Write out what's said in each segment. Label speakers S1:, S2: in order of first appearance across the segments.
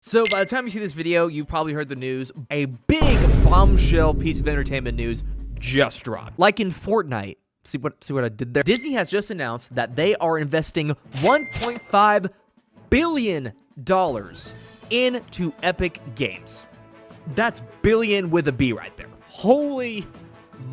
S1: So by the time you see this video, you probably heard the news. A big bombshell piece of entertainment news just dropped. Like in Fortnite. See what I did there? Disney has just announced that they are investing $1.5 billion into Epic Games. That's billion with a B right there. Holy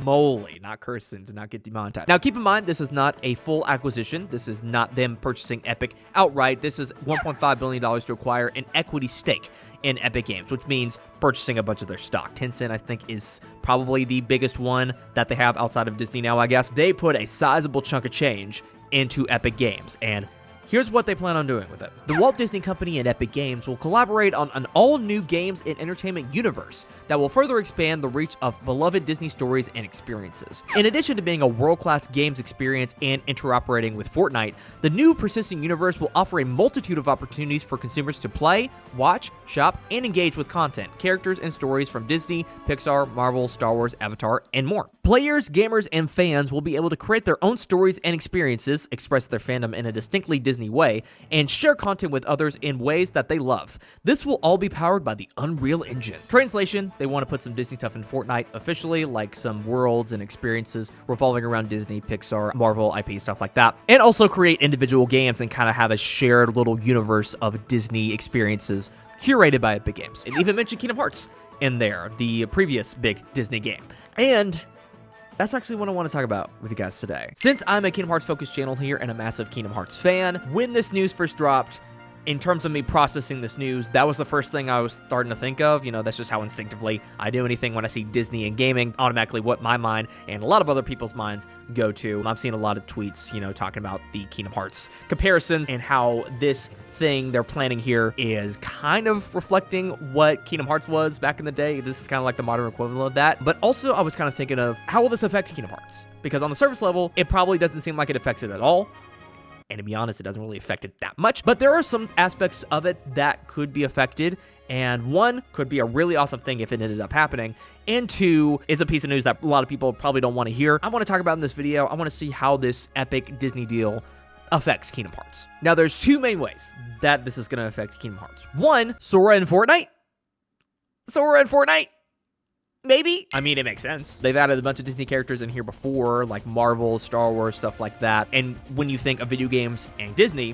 S1: moly. Not cursing to not get demonetized. Now keep in mind, this is not a full acquisition. This is not them purchasing Epic outright. This is $1.5 billion to acquire an equity stake in Epic Games, which means purchasing a bunch of their stock. Tencent, I think, is probably the biggest one that they have outside of Disney now, I guess. They put a sizable chunk of change into Epic Games, and here's what they plan on doing with it. The Walt Disney Company and Epic Games will collaborate on an all-new games and entertainment universe that will further expand the reach of beloved Disney stories and experiences. In addition to being a world-class games experience and interoperating with Fortnite, the new persisting universe will offer a multitude of opportunities for consumers to play, watch, shop, and engage with content, characters, and stories from Disney, Pixar, Marvel, Star Wars, Avatar, and more. Players, gamers, and fans will be able to create their own stories and experiences, express their fandom in a distinctly Disney way, and share content with others in ways that they love. This will all be powered by the Unreal Engine. Translation, they want to put some Disney stuff in Fortnite officially, like some worlds and experiences revolving around Disney, Pixar, Marvel, IP, stuff like that, and also create individual games and kind of have a shared little universe of Disney experiences curated by Epic Games. It even mentioned Kingdom Hearts in there, the previous big Disney game. And that's actually what I want to talk about with you guys today. Since I'm a Kingdom Hearts focused channel here and a massive Kingdom Hearts fan, when this news first dropped, in terms of me processing this news, that was the first thing I was starting to think of. You know, that's just how instinctively I do anything when I see Disney and gaming, automatically what my mind and a lot of other people's minds go to. I've seen a lot of tweets, you know, talking about the Kingdom Hearts comparisons and how this thing they're planning here is kind of reflecting what Kingdom Hearts was back in the day. This is kind of like the modern equivalent of that. But also I was kind of thinking of, how will this affect Kingdom Hearts? Because on the surface level, it probably doesn't seem like it affects it at all. And to be honest, it doesn't really affect it that much. But there are some aspects of it that could be affected. And one, could be a really awesome thing if it ended up happening. And two, is a piece of news that a lot of people probably don't want to hear. I want to talk about in this video. I want to see how this Epic Disney deal affects Kingdom Hearts. Now, there's two main ways that this is going to affect Kingdom Hearts. One, Sora and Fortnite. Sora and Fortnite. Maybe. I mean, it makes sense. They've added a bunch of Disney characters in here before, like Marvel, Star Wars, stuff like that. And when you think of video games and Disney,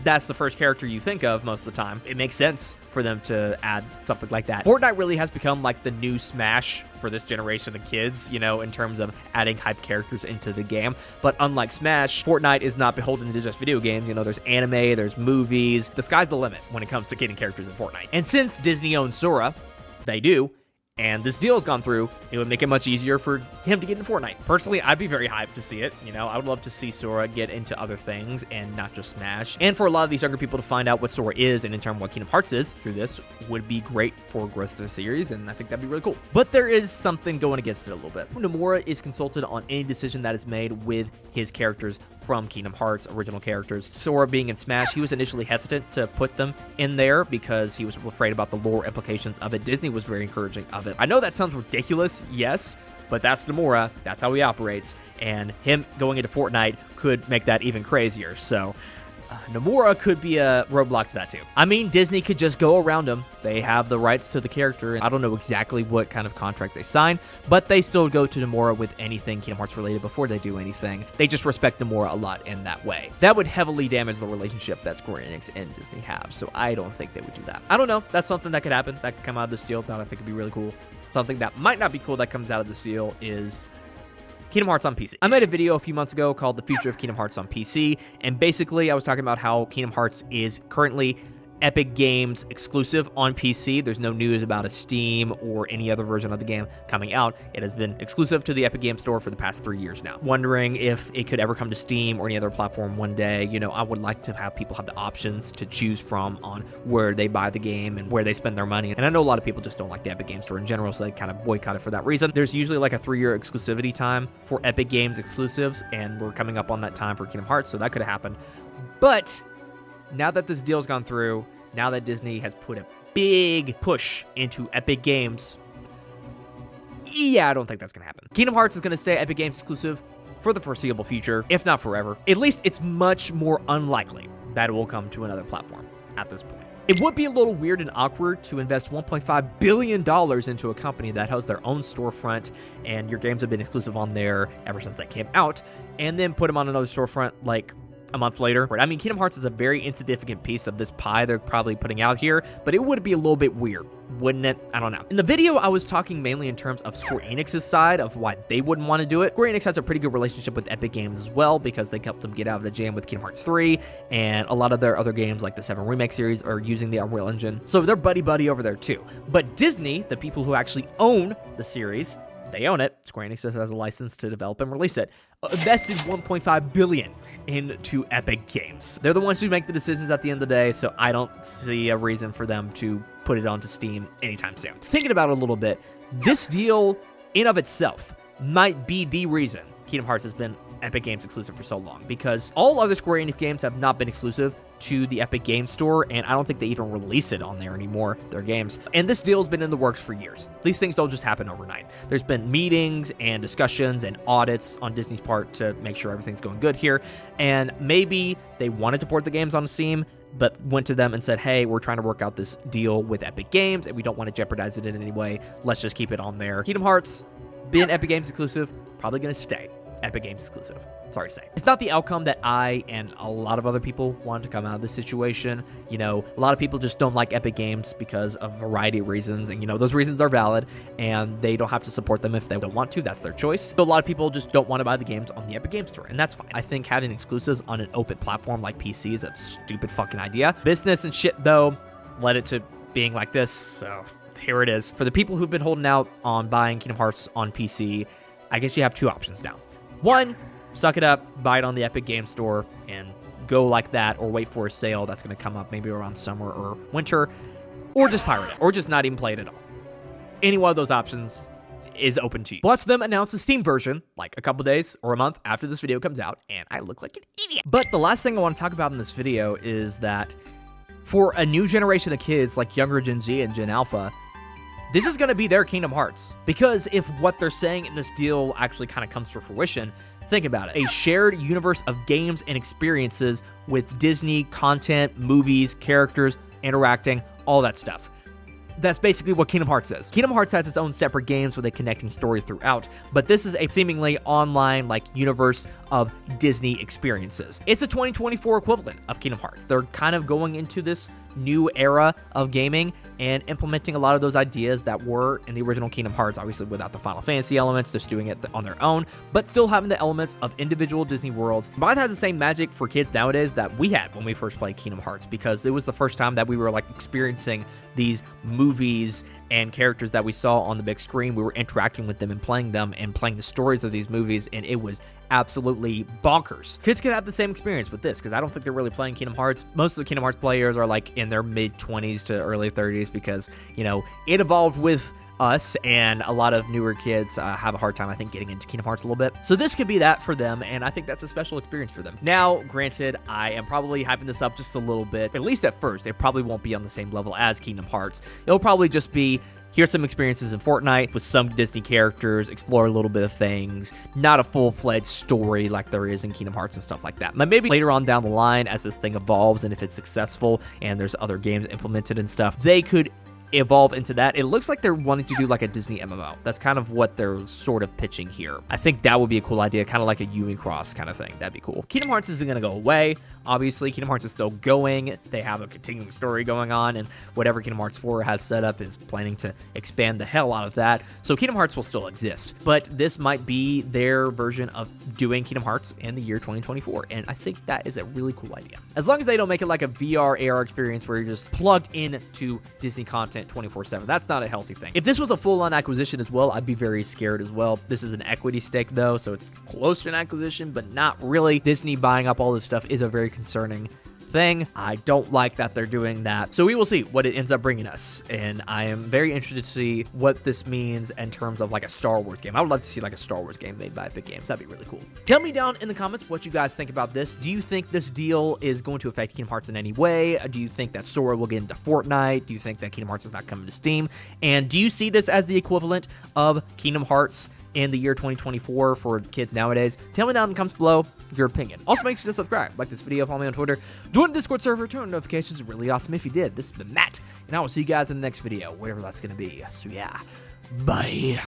S1: that's the first character you think of most of the time. It makes sense for them to add something like that. Fortnite really has become like the new Smash for this generation of kids, you know, in terms of adding hype characters into the game. But unlike Smash, Fortnite is not beholden to just video games. You know, there's anime, there's movies. The sky's the limit when it comes to getting characters in Fortnite. And since Disney owns Sora, they do, and this deal has gone through, it would make it much easier for him to get into Fortnite. Personally, I'd be very hyped to see it. You know, I would love to see Sora get into other things and not just Smash. And for a lot of these younger people to find out what Sora is and in turn what Kingdom Hearts is through this would be great for growth of the series, and I think that'd be really cool. But there is something going against it a little bit. Nomura is consulted on any decision that is made with his characters from Kingdom Hearts, original characters. Sora being in Smash, he was initially hesitant to put them in there because he was afraid about the lore implications of it. Disney was very encouraging of it. I know that sounds ridiculous, yes, but that's Nomura, that's how he operates, and him going into Fortnite could make that even crazier. So Nomura could be a roadblock to that too. I mean, Disney could just go around him. They have the rights to the character, and I don't know exactly what kind of contract they sign, but they still go to Nomura with anything Kingdom Hearts related before they do anything. They just respect Nomura a lot in that way. That would heavily damage the relationship that Square Enix and Disney have, so I don't think they would do that. I don't know. That's something that could happen. That could come out of this deal that I think would be really cool. Something that might not be cool that comes out of this deal is Kingdom Hearts on PC. I made a video a few months ago called The Future of Kingdom Hearts on PC, and basically I was talking about how Kingdom Hearts is currently Epic Games exclusive on PC. There's no news about a Steam or any other version of the game coming out. It has been exclusive to the Epic Games Store for the past 3 years now. Wondering if it could ever come to Steam or any other platform one day. You know, I would like to have people have the options to choose from on where they buy the game and where they spend their money. And I know a lot of people just don't like the Epic Games Store in general, so they kind of boycott it for that reason. There's usually like a 3-year exclusivity time for Epic Games exclusives, and we're coming up on that time for Kingdom Hearts, so that could have happened. But now that this deal's gone through, now that Disney has put a big push into Epic Games, yeah, I don't think that's going to happen. Kingdom Hearts is going to stay Epic Games exclusive for the foreseeable future, if not forever. At least it's much more unlikely that it will come to another platform at this point. It would be a little weird and awkward to invest $1.5 billion into a company that has their own storefront, and your games have been exclusive on there ever since they came out, and then put them on another storefront like a month later. I mean, Kingdom Hearts is a very insignificant piece of this pie they're probably putting out here, but it would be a little bit weird, wouldn't it? I don't know. In the video, I was talking mainly in terms of Square Enix's side of why they wouldn't want to do it. Square Enix has a pretty good relationship with Epic Games as well, because they helped them get out of the jam with Kingdom Hearts 3, and a lot of their other games like the 7 Remake series are using the Unreal Engine. So they're buddy-buddy over there too. But Disney, the people who actually own the series, they own it. Square Enix just has a license to develop and release it. Invested $1.5 billion into Epic Games. They're the ones who make the decisions at the end of the day, so I don't see a reason for them to put it onto Steam anytime soon. Thinking about it a little bit, this deal in of itself might be the reason Kingdom Hearts has been Epic Games exclusive for so long, because all other Square Enix games have not been exclusive to the Epic Games Store, and I don't think they even release it on there anymore, their games. And this deal's been in the works for years. These things don't just happen overnight. There's been meetings and discussions and audits on Disney's part to make sure everything's going good here, and maybe they wanted to port the games on Steam, but went to them and said, hey, we're trying to work out this deal with Epic Games, and we don't want to jeopardize it in any way. Let's just keep it on there. Kingdom Hearts, been Epic Games exclusive, probably going to stay Epic Games exclusive. Sorry to say. It's not the outcome that I and a lot of other people want to come out of this situation. You know, a lot of people just don't like Epic Games because of a variety of reasons, and, you know, those reasons are valid, and they don't have to support them if they don't want to. That's their choice. So a lot of people just don't want to buy the games on the Epic Games Store, and that's fine. I think having exclusives on an open platform like PC is a stupid fucking idea. Business and shit, though, led it to being like this, so here it is. For the people who've been holding out on buying Kingdom Hearts on PC, I guess you have two options now. One, suck it up, buy it on the Epic Games Store, and go like that, or wait for a sale that's going to come up maybe around summer or winter, or just pirate it, or just not even play it at all. Any one of those options is open to you. Watch them announce a Steam version like a couple days or a month after this video comes out, and I look like an idiot. But the last thing I want to talk about in this video is that for a new generation of kids like younger Gen Z and Gen Alpha, this is going to be their Kingdom Hearts. Because if what they're saying in this deal actually kind of comes to fruition, think about it. A shared universe of games and experiences with Disney content, movies, characters, interacting, all that stuff. That's basically what Kingdom Hearts is. Kingdom Hearts has its own separate games with a connecting story throughout, but this is a seemingly online, like, universe of Disney experiences. It's the 2024 equivalent of Kingdom Hearts. They're kind of going into this new era of gaming and implementing a lot of those ideas that were in the original Kingdom Hearts, obviously without the Final Fantasy elements, just doing it on their own, but still having the elements of individual Disney worlds. Might have the same magic for kids nowadays that we had when we first played Kingdom Hearts, because it was the first time that we were, like, experiencing these movies and characters that we saw on the big screen. We were interacting with them and playing the stories of these movies, and it was absolutely bonkers. Kids could have the same experience with this, because I don't think they're really playing Kingdom Hearts. Most of the Kingdom Hearts players are like in their mid-20s to early 30s, because, you know, it evolved with us, and a lot of newer kids have a hard time, I think, getting into Kingdom Hearts a little bit. So this could be that for them, and I think that's a special experience for them. Now, granted, I am probably hyping this up just a little bit. At least at first, it probably won't be on the same level as Kingdom Hearts. It'll probably just be, here's some experiences in Fortnite with some Disney characters, explore a little bit of things, not a full-fledged story like there is in Kingdom Hearts and stuff like that. But maybe later on down the line, as this thing evolves and if it's successful and there's other games implemented and stuff, they could evolve into that. It looks like they're wanting to do like a Disney MMO. That's kind of what they're sort of pitching here. I think that would be a cool idea, kind of like a Ewing Cross kind of thing. That'd be cool. Kingdom Hearts isn't going to go away. Obviously, Kingdom Hearts is still going. They have a continuing story going on, and whatever Kingdom Hearts 4 has set up is planning to expand the hell out of that. So Kingdom Hearts will still exist, but this might be their version of doing Kingdom Hearts in the year 2024, and I think that is a really cool idea. As long as they don't make it like a VR AR experience where you're just plugged into Disney content 24/7. That's not a healthy thing. If this was a full-on acquisition as well, I'd be very scared as well. This is an equity stake, though, so it's close to an acquisition, but not really. Disney buying up all this stuff is a very concerning thing. I don't like that they're doing that. So we will see what it ends up bringing us, and I am very interested to see what this means in terms of like a Star Wars game. I would love to see like a Star Wars game made by Epic Games. That'd be really cool. Tell me down in the comments what you guys think about this. Do you think this deal is going to affect Kingdom Hearts in any way? Do you think that Sora will get into Fortnite? Do you think that Kingdom Hearts is not coming to Steam? And do you see this as the equivalent of Kingdom Hearts in the year 2024 for kids nowadays? Tell me down in the comments below your opinion. Also, make sure to subscribe, like this video, follow me on Twitter, join the Discord server, turn on notifications. Really awesome if you did. This has been Matt, and I will see you guys in the next video, whatever that's going to be. So yeah, bye.